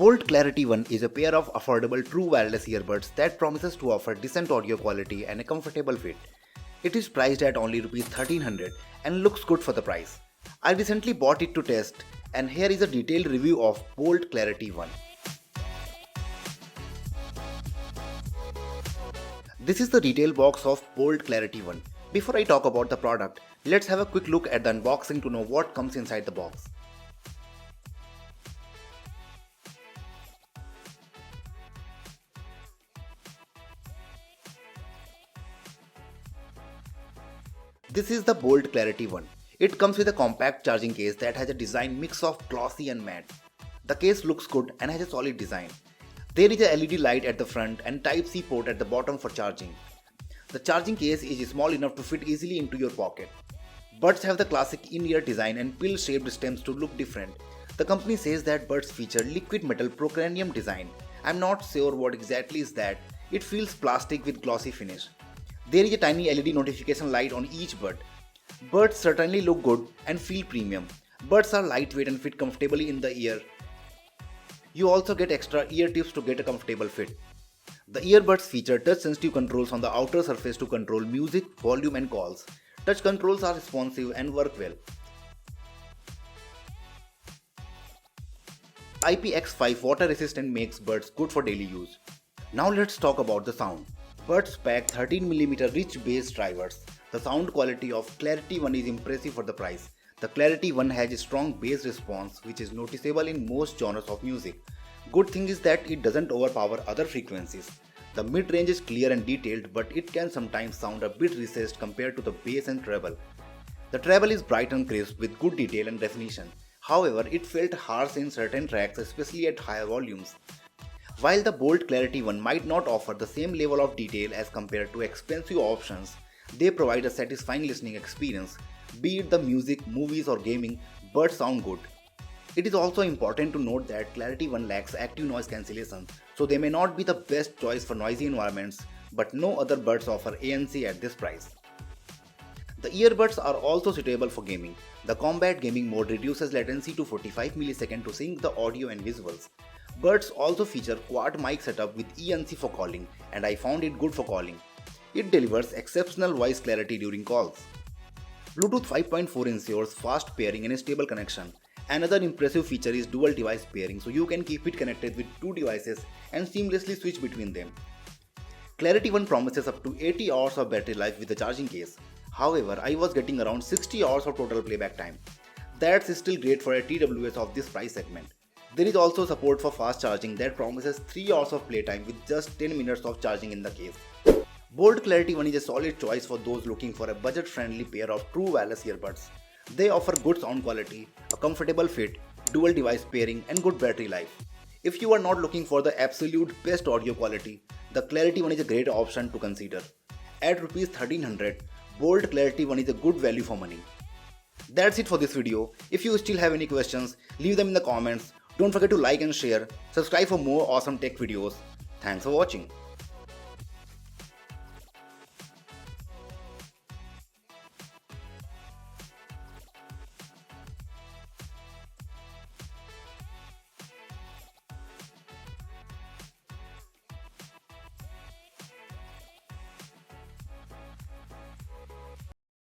Boult Klarity 1 is a pair of affordable true wireless earbuds that promises to offer decent audio quality and a comfortable fit. It is priced at only Rs 1300 and looks good for the price. I recently bought it to test, and here is a detailed review of Boult Klarity 1. This is the detail box of Boult Klarity 1. Before I talk about the product, let's have a quick look at the unboxing to know what comes inside the box. This is the Boult Klarity 1. It comes with a compact charging case that has a design mix of glossy and matte. The case looks good and has a solid design. There is a LED light at the front and Type-C port at the bottom for charging. The charging case is small enough to fit easily into your pocket. Buds have the classic in-ear design and pill-shaped stems to look different. The company says that buds feature liquid metal procranium design. I'm not sure what exactly is that. It feels plastic with glossy finish. There is a tiny LED notification light on each bud. Buds certainly look good and feel premium. Buds are lightweight and fit comfortably in the ear. You also get extra ear tips to get a comfortable fit. The earbuds feature touch-sensitive controls on the outer surface to control music, volume and calls. Touch controls are responsive and work well. IPX5 water resistant makes buds good for daily use. Now let's talk about the sound. Buds pack 13mm rich bass drivers. The sound quality of Klarity 1 is impressive for the price. The Klarity 1 has a strong bass response which is noticeable in most genres of music. Good thing is that it doesn't overpower other frequencies. The mid-range is clear and detailed, but it can sometimes sound a bit recessed compared to the bass and treble. The treble is bright and crisp with good detail and definition. However, it felt harsh in certain tracks, especially at higher volumes. While the Boult Klarity 1 might not offer the same level of detail as compared to expensive options, they provide a satisfying listening experience. Be it the music, movies or gaming, buds sound good. It is also important to note that Klarity 1 lacks active noise cancellation, so they may not be the best choice for noisy environments, but no other buds offer ANC at this price. The earbuds are also suitable for gaming. The combat gaming mode reduces latency to 45 ms to sync the audio and visuals. Buds also feature quad mic setup with ANC for calling, and I found it good for calling. It delivers exceptional voice clarity during calls. Bluetooth 5.4 ensures fast pairing and a stable connection. Another impressive feature is dual device pairing, so you can keep it connected with two devices and seamlessly switch between them. Klarity 1 promises up to 80 hours of battery life with the charging case. However, I was getting around 60 hours of total playback time. That's still great for a TWS of this price segment. There is also support for fast charging that promises 3 hours of playtime with just 10 minutes of charging in the case. Boult Klarity 1 is a solid choice for those looking for a budget-friendly pair of true wireless earbuds. They offer good sound quality, a comfortable fit, dual device pairing and good battery life. If you are not looking for the absolute best audio quality, the Klarity 1 is a great option to consider. At Rs 1300, Boult Klarity 1 is a good value for money. That's it for this video. If you still have any questions, leave them in the comments. Don't forget to like and share, subscribe for more awesome tech videos. Thanks for watching.